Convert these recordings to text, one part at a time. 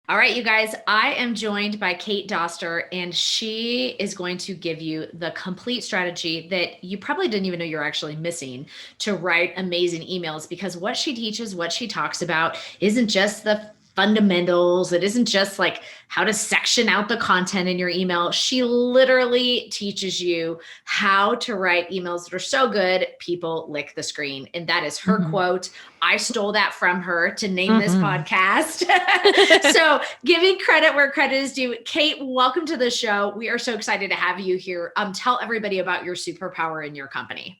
All right, you guys, I am joined by Kate Doster, and she is going to give you the complete strategy that you probably didn't even know you're actually missing to write amazing emails. Because what she teaches, what she talks about, isn't just the fundamentals. It isn't just like how to section out the content in your email. She literally teaches you how to write emails that are so good, people lick the screen. And that is her Mhm. quote. I stole that from her to name this Mhm. podcast. So, giving credit where credit is due. Kate, welcome to the show. We are so excited to have you here. Tell everybody about your superpower in your company.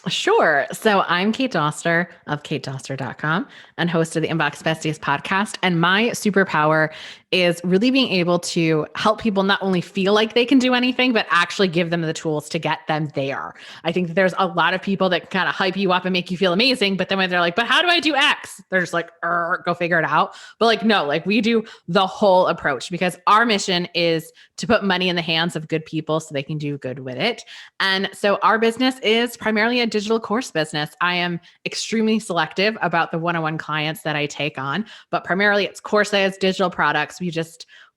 Sure. So I'm Kate Doster of katedoster.com and host of the Inbox Besties podcast. And my superpower is really being able to help people not only feel like they can do anything, but actually give them the tools to get them there. I think that there's a lot of people that kind of hype you up and make you feel amazing. But then when they're like, but how do I do X? They're just like, go figure it out. But like, no, like we do the whole approach because our mission is to put money in the hands of good people so they can do good with it. And so our business is primarily a digital course business. I am extremely selective about the one-on-one clients that I take on, but primarily it's courses, digital products. We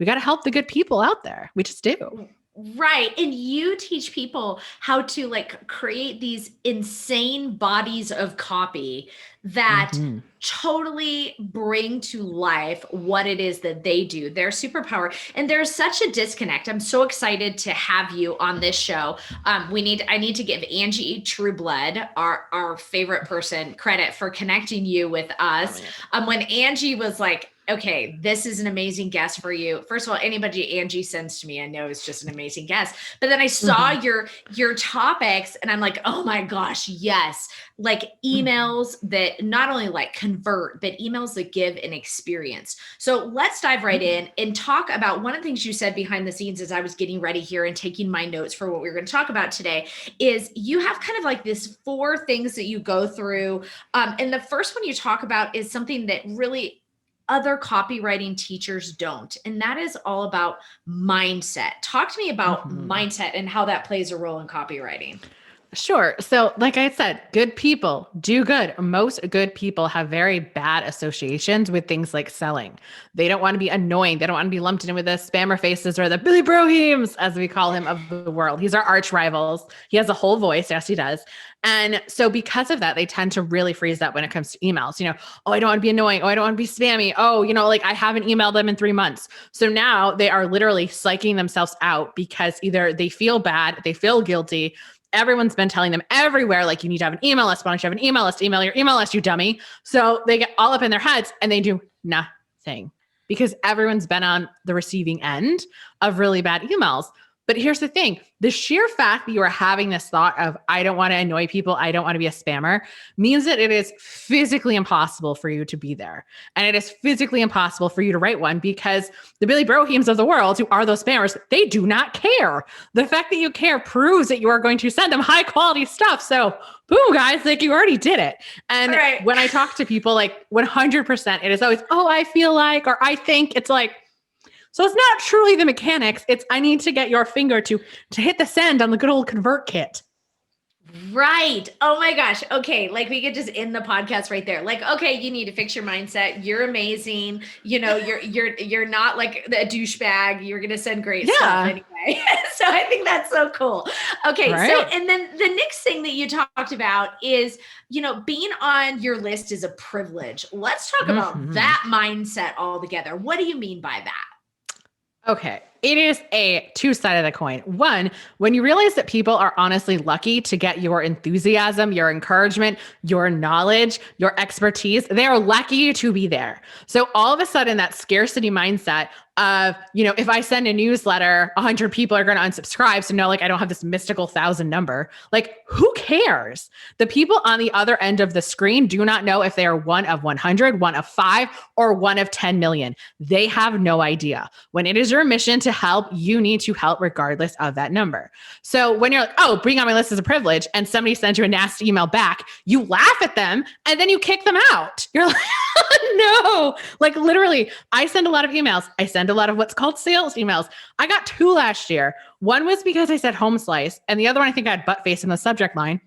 got to help the good people out there. We just do. Right. And you teach people how to like create these insane bodies of copy that Mm-hmm. totally bring to life what it is that they do, their superpower. And there's such a disconnect. I'm so excited to have you on this show. I need to give Angie Trueblood, our favorite person, credit for connecting you with Oh us. my God. When Angie was like, okay, this is an amazing guest for you. First of all, anybody Angie sends to me, I know is just an amazing guest. But then I saw Mm-hmm. your topics and I'm like, oh my gosh, yes. Like emails that not only like convert, but emails that give an experience. So let's dive right Mm-hmm. in and talk about one of the things you said behind the scenes as I was getting ready here and taking my notes for what we we're going to talk about today is you have kind of like this four things that you go through. And the first one you talk about is something that really other copywriting teachers don't. And that is all about mindset. Talk to me about Mm-hmm. mindset and how that plays a role in copywriting. Sure. So, like I said, good people do good. Most good people have very bad associations with things like selling. They don't want to be annoying. They don't want to be lumped in with the spammer faces or the Billy Broheems, as we call him, of the world. He's our arch rivals. He has a whole voice. Yes, he does. And so, because of that, they tend to really freeze up when it comes to emails. Oh, I don't want to be annoying. Oh, I don't want to be spammy. Oh, like I haven't emailed them in 3 months. So now they are literally psyching themselves out because either they feel bad, they feel guilty, everyone's been telling them everywhere, like, you need to have an email list. Why don't you have an email list? Email your email list, you dummy. So they get all up in their heads and they do nothing because everyone's been on the receiving end of really bad emails. But here's the thing, the sheer fact that you are having this thought of, I don't want to annoy people, I don't want to be a spammer, means that it is physically impossible for you to be there. And it is physically impossible for you to write one because the Billy Broheems of the world, who are those spammers, they do not care. The fact that you care proves that you are going to send them high quality stuff. So, boom, guys, like you already did it. All And right. when I talk to people, like 100%, it is always, oh, I feel like, or I think. It's like, so it's not truly the mechanics. It's, I need to get your finger to hit the send on the good old ConvertKit. Right. Oh my gosh. Okay. Like we could just end the podcast right there. Like, okay, you need to fix your mindset. You're amazing. You're not like a douchebag. You're gonna send great stuff Yeah. anyway. So I think that's so cool. Okay. So Right. and then the next thing that you talked about is, being on your list is a privilege. Let's talk about Mm-hmm. that mindset altogether. What do you mean by that? Okay. It is a two-sided of the coin. One, when you realize that people are honestly lucky to get your enthusiasm, your encouragement, your knowledge, your expertise, they are lucky to be there. So all of a sudden, that scarcity mindset of, if I send a newsletter, 100 people are going to unsubscribe. So no, like I don't have this mystical 1,000 number. Like, who cares? The people on the other end of the screen do not know if they are one of 100, one of 5, or one of 10 million. They have no idea. When it is your mission to help, you need to help regardless of that number. So when you're like, oh, being on my list is a privilege, and somebody sends you a nasty email back, you laugh at them and then you kick them out. You're like, no, like literally, I send a lot of emails. I send a lot of what's called sales emails. I got 2 last year. One was because I said home slice, and the other one, I think I had butt face in the subject line.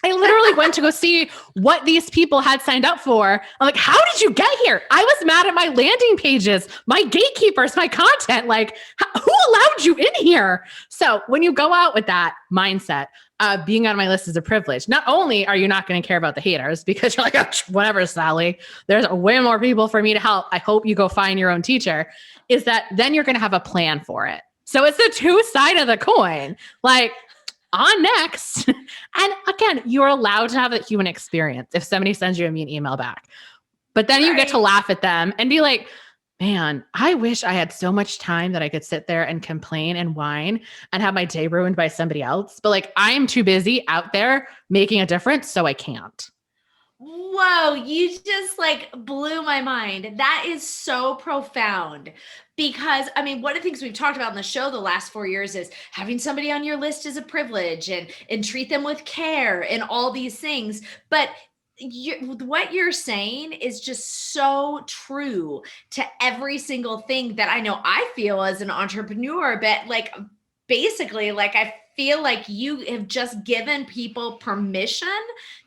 I literally went to go see what these people had signed up for. I'm like, how did you get here? I was mad at my landing pages, my gatekeepers, my content. Like, who allowed you in here? So when you go out with that mindset, being on my list is a privilege. Not only are you not going to care about the haters because you're like, oh, whatever, Sally, there's way more people for me to help. I hope you go find your own teacher. Is that then you're going to have a plan for it. So it's the two side of the coin. Like, on next. And again, you're allowed to have a human experience if somebody sends you a mean email back. But then you get to laugh at them and be like, man, I wish I had so much time that I could sit there and complain and whine and have my day ruined by somebody else. But like, I'm too busy out there making a difference, so I can't. Whoa, you just like blew my mind. That is so profound. Because I mean, one of the things we've talked about in the show the last 4 years is having somebody on your list is a privilege and treat them with care and all these things. But what you're saying is just so true to every single thing that I know I feel as an entrepreneur. But like, basically, like, I feel like you have just given people permission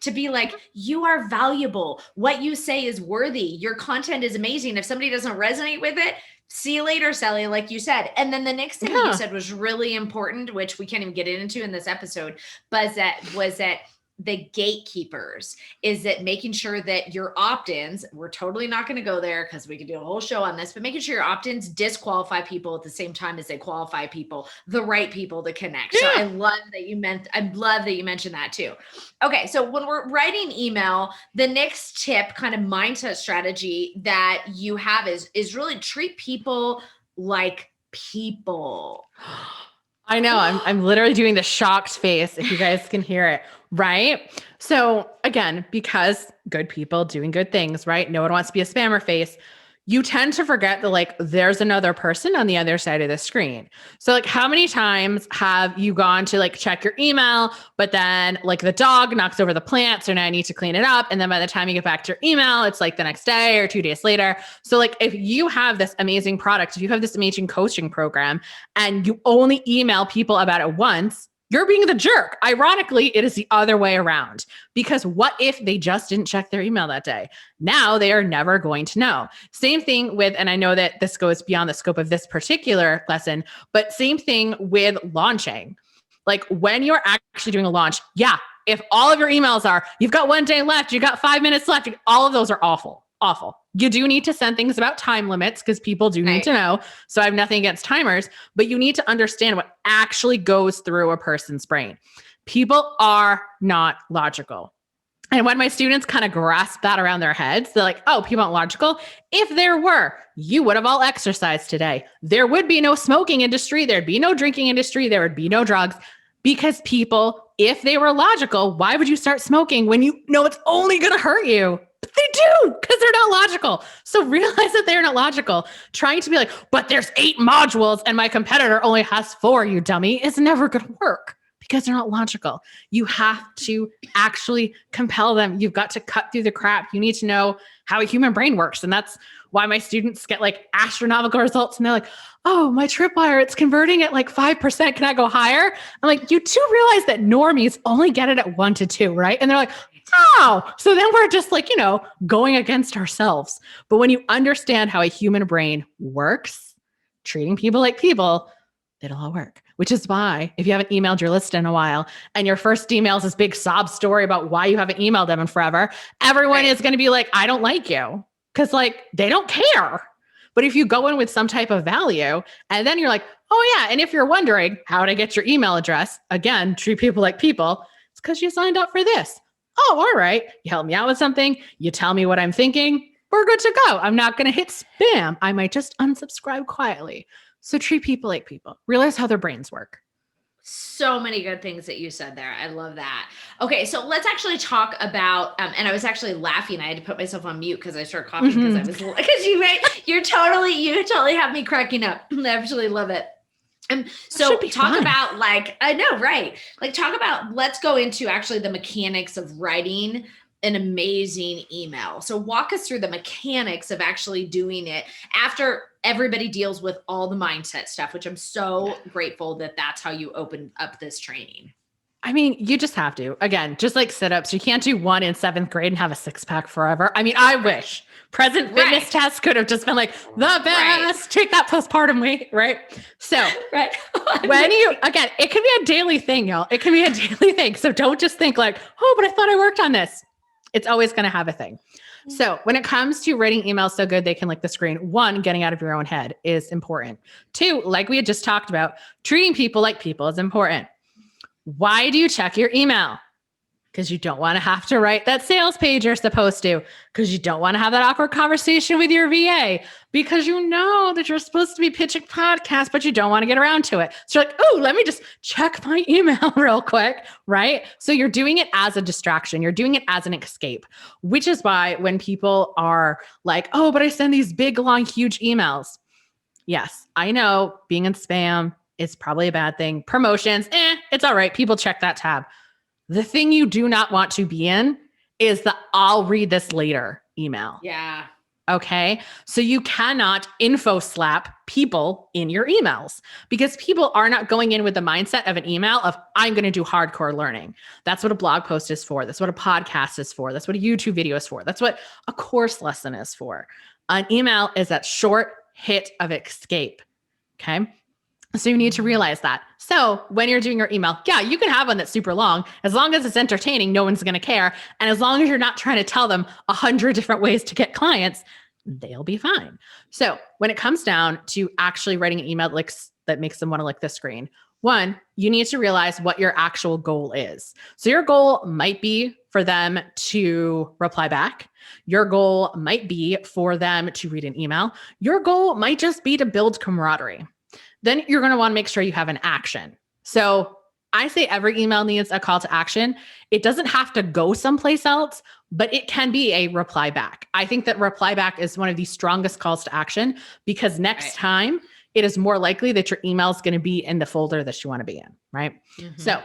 to be like, you are valuable. What you say is worthy. Your content is amazing. If somebody doesn't resonate with it, see you later, Sally, like you said. And then the next thing you said was really important, which we can't even get into in this episode, but was that the gatekeepers, is that making sure that your opt-ins, we're totally not going to go there because we could do a whole show on this, but making sure your opt-ins disqualify people at the same time as they qualify people, the right people to connect. Yeah. So I love that you mentioned that too. Okay. So when we're writing email, the next tip, kind of mindset strategy that you have is really treat people like people. I know. I'm literally doing the shocked face if you guys can hear it, right? So again, because good people doing good things, right? No one wants to be a spammer face. You tend to forget that like there's another person on the other side of the screen. So like how many times have you gone to like check your email, but then like the dog knocks over the plant. So now I need to clean it up. And then by the time you get back to your email, it's like the next day or 2 days later. So like if you have this amazing product, if you have this amazing coaching program and you only email people about it once, you're being the jerk. Ironically, it is the other way around, because what if they just didn't check their email that day? Now they are never going to know. Same thing with, and I know that this goes beyond the scope of this particular lesson, but same thing with launching. Like when you're actually doing a launch, yeah, if all of your emails are, you've got 1 day left, you got 5 minutes left, all of those are awful. You do need to send things about time limits because people do need to know. So I have nothing against timers, but you need to understand what actually goes through a person's brain. People are not logical. And when my students kind of grasp that around their heads, they're like, oh, people aren't logical. If there were, you would have all exercised today. There would be no smoking industry. There'd be no drinking industry. There would be no drugs, because people, if they were logical, why would you start smoking when you know it's only going to hurt you? They do, because they're not logical. So realize that they're not logical. Trying to be like, but there's 8 modules and my competitor only has 4, you dummy, is never going to work because they're not logical. You have to actually compel them. You've got to cut through the crap. You need to know how a human brain works. And that's why my students get like astronomical results. And they're like, oh, my Tripwire, it's converting at like 5%. Can I go higher? I'm like, you do realize that normies only get it at 1 to 2, right? And they're like, oh, so then we're just like, going against ourselves. But when you understand how a human brain works, treating people like people, it'll all work. Which is why if you haven't emailed your list in a while and your first email is this big sob story about why you haven't emailed them in forever, everyone is going to be like, I don't like you, because like they don't care. But if you go in with some type of value and then you're like, oh yeah, and if you're wondering how to get your email address, again, treat people like people, it's because you signed up for this. Oh, all right. You help me out with something. You tell me what I'm thinking. We're good to go. I'm not going to hit spam. I might just unsubscribe quietly. So treat people like people. Realize how their brains work. So many good things that you said there. I love that. Okay, so let's actually talk about, and I was actually laughing. I had to put myself on mute because I started coughing because you totally have me cracking up. I actually love it. So talk about like, I know, right? Like talk about, let's go into actually the mechanics of writing an amazing email. So walk us through the mechanics of actually doing it after everybody deals with all the mindset stuff, which I'm so grateful that that's how you opened up this training. I mean, you just have to. Again, just like sit-ups. You can't do one in seventh grade and have a six-pack forever. I mean, I wish. Present fitness Right. test could have just been like the best. Take that postpartum weight, right? So Right. when you, again, it can be a daily thing, y'all. It can be a daily thing. So don't just think like, oh, but I thought I worked on this. It's always going to have a thing. So when it comes to writing emails so good they can lick the screen, one, getting out of your own head is important. Two, like we had just talked about, treating people like people is important. Why do you check your email? Because you don't want to have to write that sales page you're supposed to, because you don't want to have that awkward conversation with your VA, because you know that you're supposed to be pitching podcasts, but you don't want to get around to it. So you're like, oh, let me just check my email real quick, right? So you're doing it as a distraction. You're doing it as an escape, which is why when people are like, oh, but I send these big, long, huge emails. Yes, I know being in spam is probably a bad thing. Promotions, it's all right. People check that tab. The thing you do not want to be in is the I'll read this later email. Yeah. Okay. So you cannot info slap people in your emails because people are not going in with the mindset of an email of I'm going to do hardcore learning. That's what a blog post is for. That's what a podcast is for. That's what a YouTube video is for. That's what a course lesson is for. An email is that short hit of escape. Okay. So you need to realize that. So when you're doing your email, yeah, you can have one that's super long. As long as it's entertaining, no one's going to care. And as long as you're not trying to tell them 100 different ways to get clients, they'll be fine. So when it comes down to actually writing an email that makes them want to lick the screen, one, you need to realize what your actual goal is. So your goal might be for them to reply back. Your goal might be for them to read an email. Your goal might just be to build camaraderie. Then you're going to want to make sure you have an action. So I say every email needs a call to action. It doesn't have to go someplace else, but it can be a reply back. I think that reply back is one of the strongest calls to action because next time it is more likely that your email is going to be in the folder that you want to be in, right? Mm-hmm. So,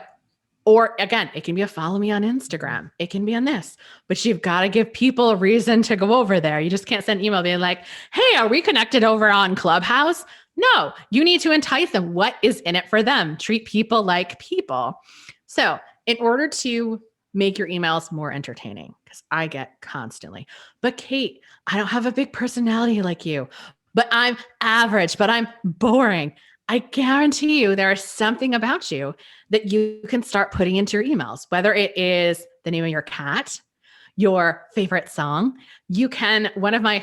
or again, it can be a follow me on Instagram. It can be on this, but you've got to give people a reason to go over there. You just can't send an email being like, hey, are we connected over on Clubhouse? No, you need to entice them. What is in it for them? Treat people like people. So in order to make your emails more entertaining, because I get constantly, but Kate, I don't have a big personality like you, but I'm average, but I'm boring. I guarantee you there is something about you that you can start putting into your emails, whether it is the name of your cat, your favorite song. One of my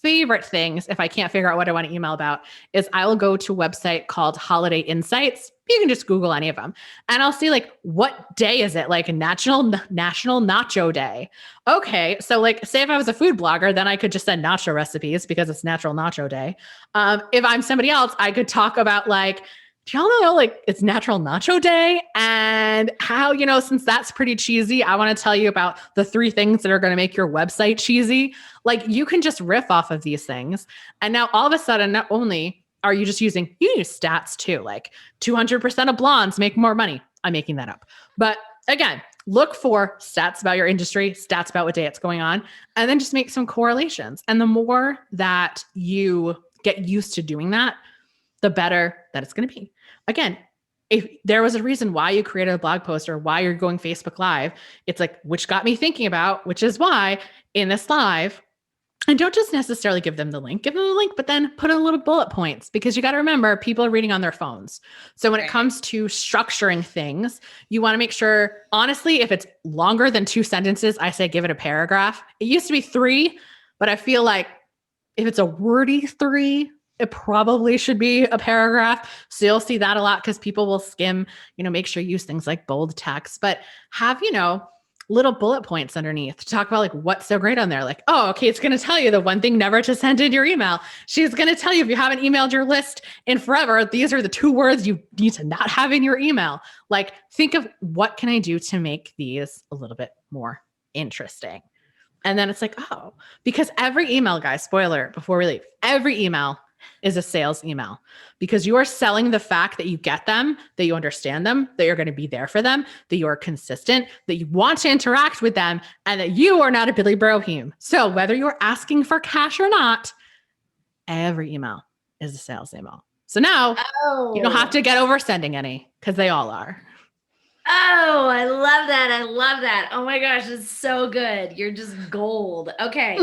favorite things, if I can't figure out what I want to email about, is I will go to a website called Holiday Insights. You can just Google any of them. And I'll see like, what day is it? Like National Nacho Day. Okay. So like, say if I was a food blogger, then I could just send nacho recipes because it's Natural Nacho Day. If I'm somebody else, I could talk about like, do y'all know like it's Natural Nacho Day and how, since that's pretty cheesy, I want to tell you about the 3 things that are going to make your website cheesy. Like you can just riff off of these things. And now all of a sudden, not only are you just you use stats too, like 200% of blondes make more money. I'm making that up. But again, look for stats about your industry, stats about what day it's going on, and then just make some correlations. And the more that you get used to doing that, the better that it's going to be. Again, if there was a reason why you created a blog post or why you're going Facebook Live, it's like, which got me thinking about, which is why in this live, and don't just necessarily give them the link, but then put in little bullet points because you got to remember people are reading on their phones. So when it comes to structuring things, you want to make sure, honestly, if it's longer than 2 sentences, I say give it a paragraph. It used to be 3, but I feel like if it's a wordy 3, it probably should be a paragraph. So you'll see that a lot because people will skim, make sure you use things like bold text, but have, little bullet points underneath to talk about like what's so great on there. Like, oh, okay, it's going to tell you the one thing never to send in your email. She's going to tell you if you haven't emailed your list in forever, these are the 2 words you need to not have in your email. Like, think of what can I do to make these a little bit more interesting? And then it's like, oh, because every email, guys, spoiler before we leave, every email is a sales email because you are selling the fact that you get them, that you understand them, that you're going to be there for them, that you are consistent, that you want to interact with them, and that you are not a Billy Brohim. So whether you're asking for cash or not, every email is a sales email. So now you don't have to get over sending any because they all are. Oh, I love that. I love that. Oh my gosh, it's so good. You're just gold. Okay.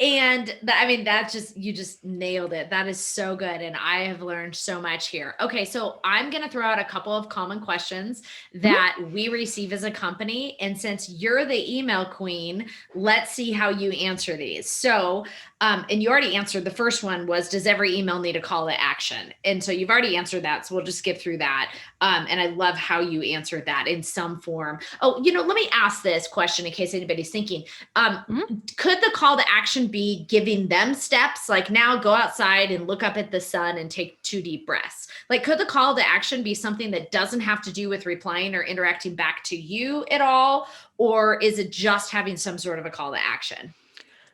And I mean, that's just, you just nailed it. That is so good. And I have learned so much here. Okay. So I'm going to throw out a couple of common questions Mhm. that we receive as a company. And since you're the email queen, let's see how you answer these. So, and you already answered the first one was, does every email need a call to action? And so you've already answered that. So we'll just skip through that. And I love how you answered that in some form. Oh, let me ask this question in case anybody's thinking. Mhm. Could the call to action be giving them steps like now go outside and look up at the sun and take 2 deep breaths? Like, could the call to action be something that doesn't have to do with replying or interacting back to you at all? Or is it just having some sort of a call to action?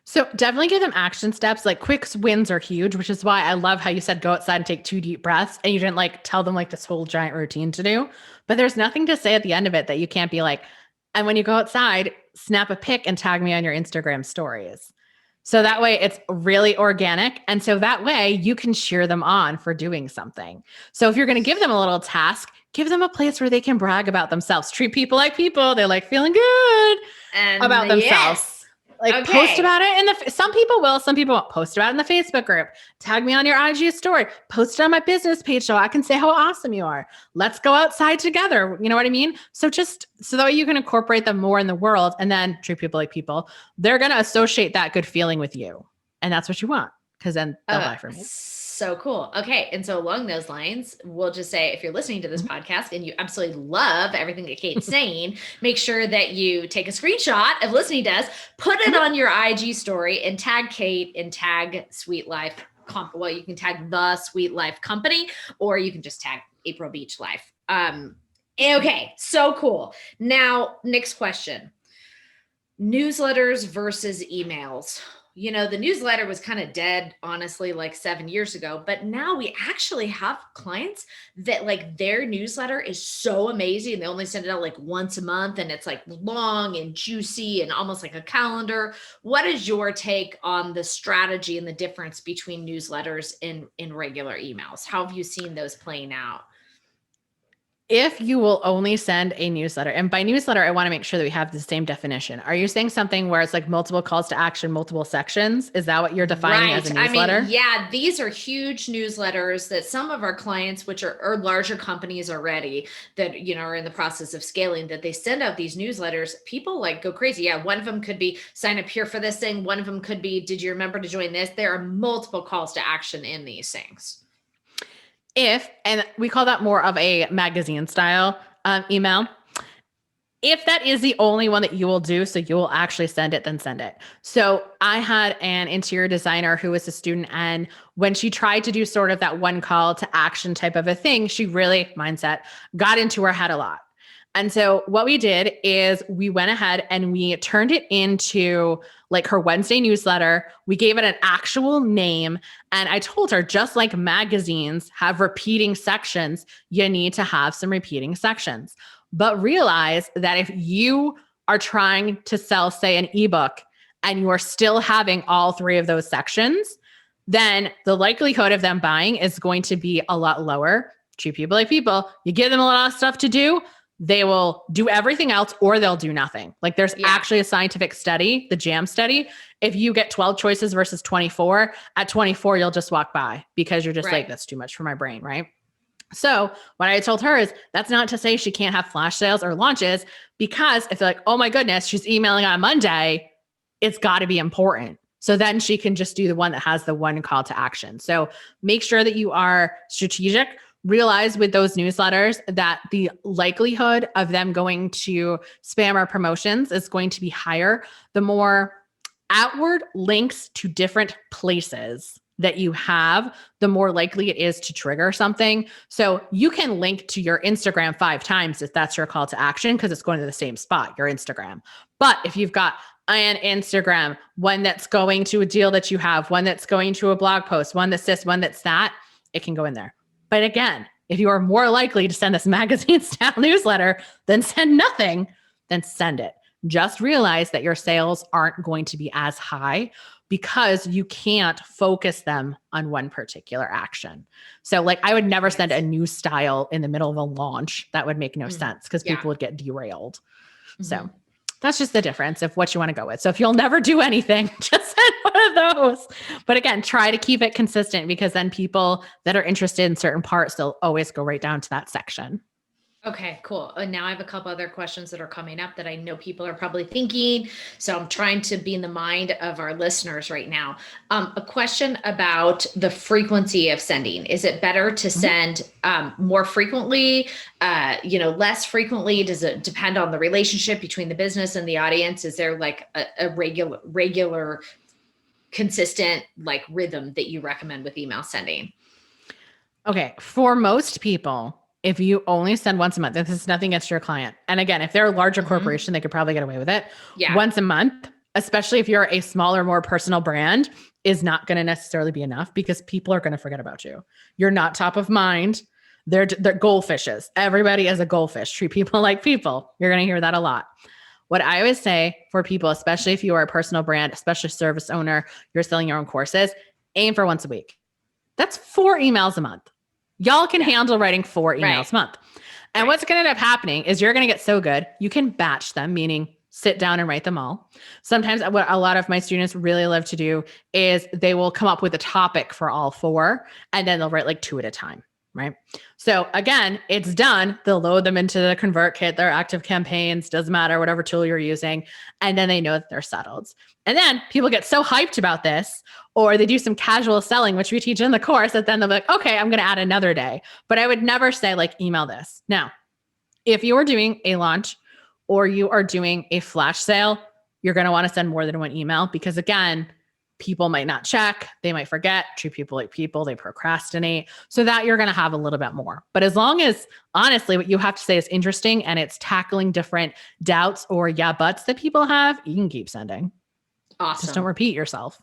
So definitely give them action steps. Like quick wins are huge, which is why I love how you said go outside and take 2 deep breaths, and you didn't like tell them like this whole giant routine to do. But there's nothing to say at the end of it that you can't be like, and when you go outside, snap a pic and tag me on your Instagram stories. So that Right. way it's really organic. And so that way you can cheer them on for doing something. So if you're going to give them a little task, give them a place where they can brag about themselves. Treat people like people. They like feeling good And about themselves. yes. Like post Okay. about it in some people will, some people won't. Post about it in the Facebook group. Tag me on your IG story. Post it on my business page so I can say how awesome you are. Let's go outside together. You know what I mean? So just so that way you can incorporate them more in the world and then treat people like people. They're going to associate that good feeling with you. And that's what you want because then they'll buy from you. So cool. Okay. And so along those lines, we'll just say if you're listening to this Mhm. podcast and you absolutely love everything that Kate's saying, make sure that you take a screenshot of listening to us, put it Mhm. on your IG story and tag Kate and tag Sweet Life. Well, you can tag the Sweet Life Company, or you can just tag April Beach Life. Okay. So cool. Now, next question. Newsletters versus emails. The newsletter was kind of dead, honestly, like 7 years ago. But now we actually have clients that like their newsletter is so amazing. They only send it out like once a month and it's like long and juicy and almost like a calendar. What is your take on the strategy and the difference between newsletters and in regular emails? How have you seen those playing out? If you will only send a newsletter, and by newsletter, I want to make sure that we have the same definition. Are you saying something where it's like multiple calls to action, multiple sections? Is that what you're defining as Right. a I mean, newsletter? yeah, these are huge newsletters that some of our clients, which are larger companies already that, are in the process of scaling, that they send out these newsletters. People like go crazy. Yeah. One of them could be sign up here for this thing. One of them could be, did you remember to join this? There are multiple calls to action in these things. And we call that more of a magazine style email. If that is the only one that you will do, so you will actually send it, then send it. So I had an interior designer who was a student, and when she tried to do sort of that one call to action type of a thing, she really got into her head a lot. And so what we did is we went ahead and we turned it into like her Wednesday newsletter. We gave it an actual name. And I told her, just like magazines have repeating sections, you need to have some repeating sections. But realize that if you are trying to sell, say, an ebook and you are still having all three of those sections, then the likelihood of them buying is going to be a lot lower. Treat people like people. You give them a lot of stuff to do, they will do everything else or they'll do nothing. Like there's Yeah. actually a scientific study, the JAM study. If you get 12 choices versus 24, at 24, you'll just walk by because you're just Right. like, that's too much for my brain, right? So what I told her is that's not to say she can't have flash sales or launches, because if they're like, oh my goodness, she's emailing on Monday, it's got to be important. So then she can just do the one that has the one call to action. So make sure that you are strategic. Realize with those newsletters that the likelihood of them going to spam or promotions is going to be higher. The more outward links to different places that you have, the more likely it is to trigger something. So you can link to your Instagram 5 times if that's your call to action, because it's going to the same spot, your Instagram. But if you've got an Instagram, one that's going to a deal that you have, one that's going to a blog post, one that's this, one that's that, it can go in there. But again, if you are more likely to send this magazine style newsletter than send nothing, then send it. Just realize that your sales aren't going to be as high, because you can't focus them on one particular action. So like I would never send a new style in the middle of a launch. That would make no sense because people would get derailed. So that's just the difference of what you want to go with. So if you'll never do anything, just send one of those. But again, try to keep it consistent because then people that are interested in certain parts, they'll always go right down to that section. Okay, cool. And now I have a couple other questions that are coming up that I know people are probably thinking. So I'm trying to be in the mind of our listeners right now. A question about the frequency of sending. Is it better to send more frequently, less frequently? Does it depend on the relationship between the business and the audience? Is there like a regular, consistent like rhythm that you recommend with email sending? Okay. For most people, if you only send once a month, this is nothing against your client. And again, if they're a larger corporation, they could probably get away with it. Yeah. Once a month, especially if you're a smaller, more personal brand, is not going to necessarily be enough because people are going to forget about you. You're not top of mind. They're goldfishes. Everybody is a goldfish. Treat people like people. You're going to hear that a lot. What I always say for people, especially if you are a personal brand, especially service owner, you're selling your own courses, aim for once a week. That's 4 emails a month. Y'all can handle writing 4 emails a month. And what's going to end up happening is you're going to get so good, you can batch them, meaning sit down and write them all. Sometimes what a lot of my students really love to do is they will come up with a topic for all 4, and then they'll write like 2 at a time, right? So again, it's done. They'll load them into the ConvertKit, their active campaigns, doesn't matter, whatever tool you're using. And then they know that they're settled. And then people get so hyped about this, or they do some casual selling, which we teach in the course, that then they'll be like, okay, I'm going to add another day. But I would never say like, email this. Now, if you are doing a launch or you are doing a flash sale, you're going to want to send more than 1 email because again, people might not check, they might forget, treat people like people, they procrastinate, so that you're going to have a little bit more. But as long as honestly, what you have to say is interesting and it's tackling different doubts or buts that people have, you can keep sending. Awesome. Just don't repeat yourself.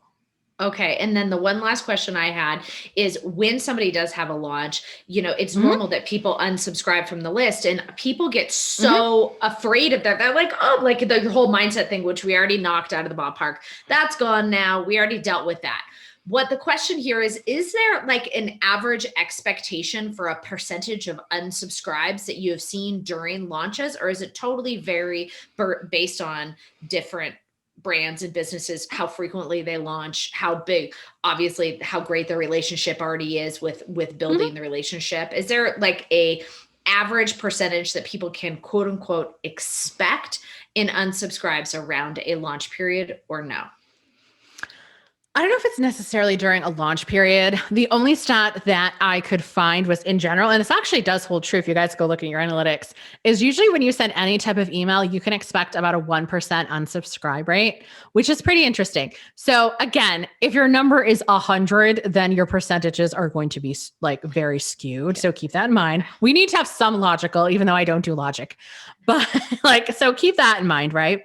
Okay. And then the one last question I had is when somebody does have a launch, it's normal that people unsubscribe from the list and people get so afraid of that. They're like, oh, like the whole mindset thing, which we already knocked out of the ballpark. That's gone now. We already dealt with that. What the question here is there like an average expectation for a percentage of unsubscribes that you have seen during launches, or is it totally vary based on different brands and businesses, how frequently they launch, how big, obviously how great the relationship already is with building the relationship? Is there like a average percentage that people can quote unquote expect in unsubscribes around a launch period or no? I don't know if it's necessarily during a launch period. The only stat that I could find was in general, and this actually does hold true if you guys go look at your analytics, is usually when you send any type of email, you can expect about a 1% unsubscribe rate, which is pretty interesting. So again, if your number is 100, then your percentages are going to be like very skewed. So keep that in mind. We need to have some logical, even though I don't do logic, but so keep that in mind, right?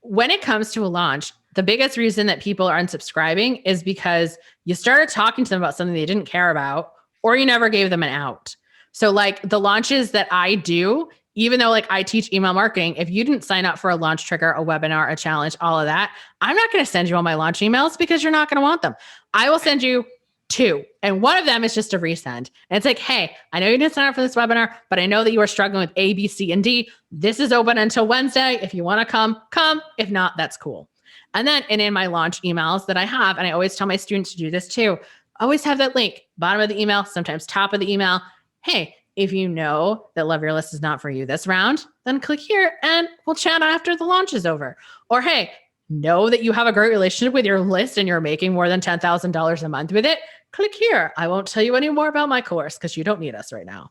When it comes to a launch, the biggest reason that people are unsubscribing is because you started talking to them about something they didn't care about, or you never gave them an out. So like the launches that I do, even though like I teach email marketing, if you didn't sign up for a launch trigger, a webinar, a challenge, all of that, I'm not going to send you all my launch emails because you're not going to want them. I will send you 2. And one of them is just a resend. And it's like, hey, I know you didn't sign up for this webinar, but I know that you are struggling with A, B, C, and D. This is open until Wednesday. If you want to come. If not, that's cool. And then in my launch emails that I have, and I always tell my students to do this too, always have that link, bottom of the email, sometimes top of the email. Hey, if you know that Love Your List is not for you this round, then click here and we'll chat after the launch is over. Or hey, know that you have a great relationship with your list and you're making more than $10,000 a month with it. Click here. I won't tell you any more about my course because you don't need us right now.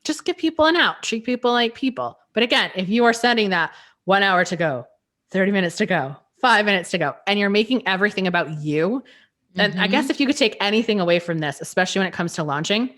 Just give people an out, treat people like people. But again, if you are sending that 1 hour to go, 30 minutes to go, 5 minutes to go, and you're making everything about you, then I guess if you could take anything away from this, especially when it comes to launching,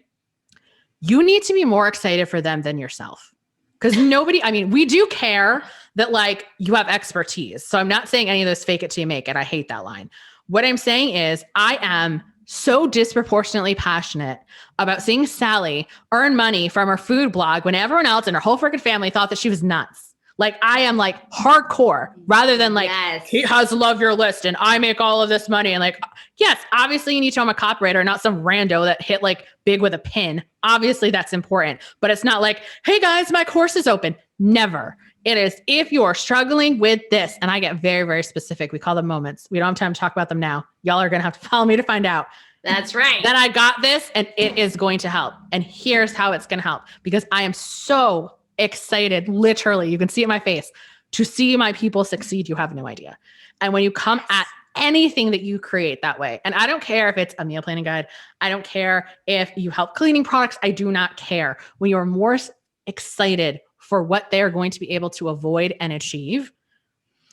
you need to be more excited for them than yourself. Because we do care that like you have expertise. So I'm not saying any of this fake it till you make it. I hate that line. What I'm saying is I am so disproportionately passionate about seeing Sally earn money from her food blog when everyone else and her whole freaking family thought that she was nuts. Like I am like hardcore rather than like, Yes. Kate has love your list and I make all of this money. And like, yes, obviously you need to know I'm a copywriter, not some rando that hit like big with a pin. Obviously that's important, but it's not like, hey guys, my course is open. Never. It is if you're struggling with this, and I get very, very specific. We call them moments. We don't have time to talk about them now. Y'all are going to have to follow me to find out. That's right. Then I got this and it is going to help. And here's how it's going to help because I am so excited, literally, you can see it in my face, to see my people succeed. You have no idea. And when you come at anything that you create that way, and I don't care if it's a meal planning guide, I don't care if you help cleaning products, I do not care. When you're more excited for what they're going to be able to avoid and achieve,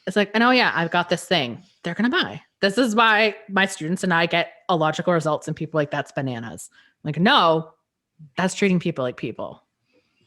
it's like, oh yeah, I've got this thing. They're going to buy. This is why my students and I get illogical results and people like, that's bananas. I'm like, no, that's treating people like people.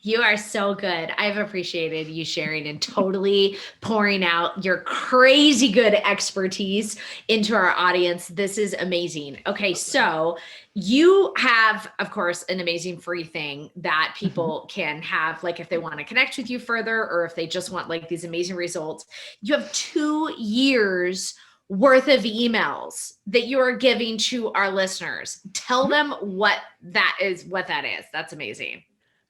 You are so good. I've appreciated you sharing and totally pouring out your crazy good expertise into our audience. This is amazing. Okay, so you have, of course, an amazing free thing that people can have, like if they want to connect with you further or if they just want like these amazing results. You have 2 years worth of emails that you are giving to our listeners. Tell them what that is. That's amazing.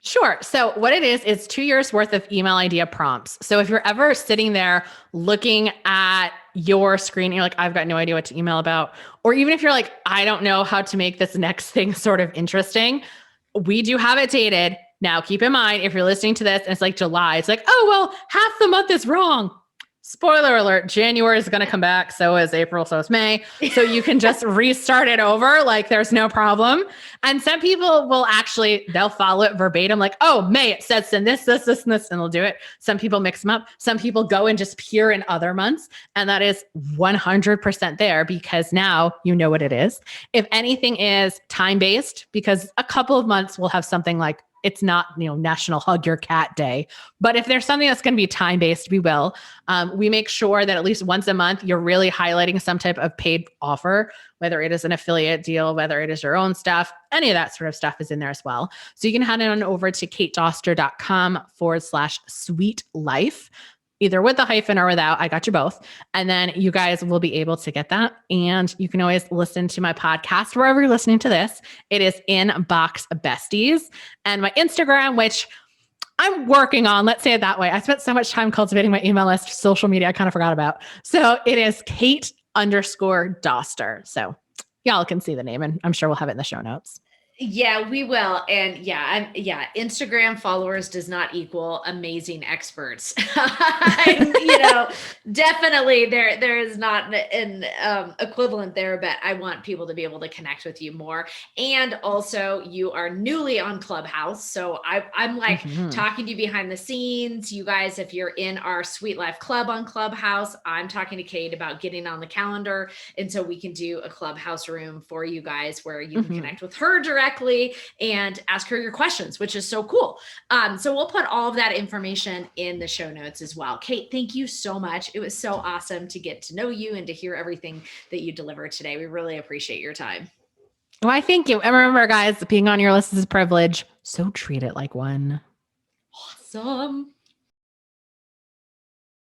Sure. So what it is 2 years worth of email idea prompts. So if you're ever sitting there looking at your screen, and you're like, I've got no idea what to email about, or even if you're like, I don't know how to make this next thing sort of interesting, we do have it dated. Now, keep in mind, if you're listening to this and it's like July, it's like, oh, well, half the month is wrong. Spoiler alert, January is going to come back. So is April. So is May. So you can just restart it over. Like there's no problem. And some people will actually, they'll follow it verbatim. Like, oh, May, it says send this, and they'll do it. Some people mix them up. Some people go and just peer in other months. And that is 100% there because now you know what it is. If anything is time-based, because a couple of months will have something like, it's not, National Hug Your Cat Day. But if there's something that's going to be time-based, we will. We make sure that at least once a month, you're really highlighting some type of paid offer, whether it is an affiliate deal, whether it is your own stuff, any of that sort of stuff is in there as well. So you can head on over to katedoster.com/sweet life. Either with a hyphen or without, I got you both. And then you guys will be able to get that. And you can always listen to my podcast wherever you're listening to this. It is Inbox Besties. And my Instagram, which I'm working on, let's say it that way. I spent so much time cultivating my email list, social media, I kind of forgot about. So it is Kate_Doster. So y'all can see the name and I'm sure we'll have it in the show notes. Yeah, we will. And Instagram followers does not equal amazing experts. Definitely there is not an equivalent there, but I want people to be able to connect with you more. And also you are newly on Clubhouse. So I'm like talking to you behind the scenes. You guys, if you're in our Sweet Life Club on Clubhouse, I'm talking to Kate about getting on the calendar. And so we can do a Clubhouse room for you guys where you can connect with her directly and ask her your questions, which is so cool. So we'll put all of that information in the show notes as well. Kate, thank you so much. It was so awesome to get to know you and to hear everything that you delivered today. We really appreciate your time. Why, thank you. And remember, guys, being on your list is a privilege, so treat it like one. Awesome.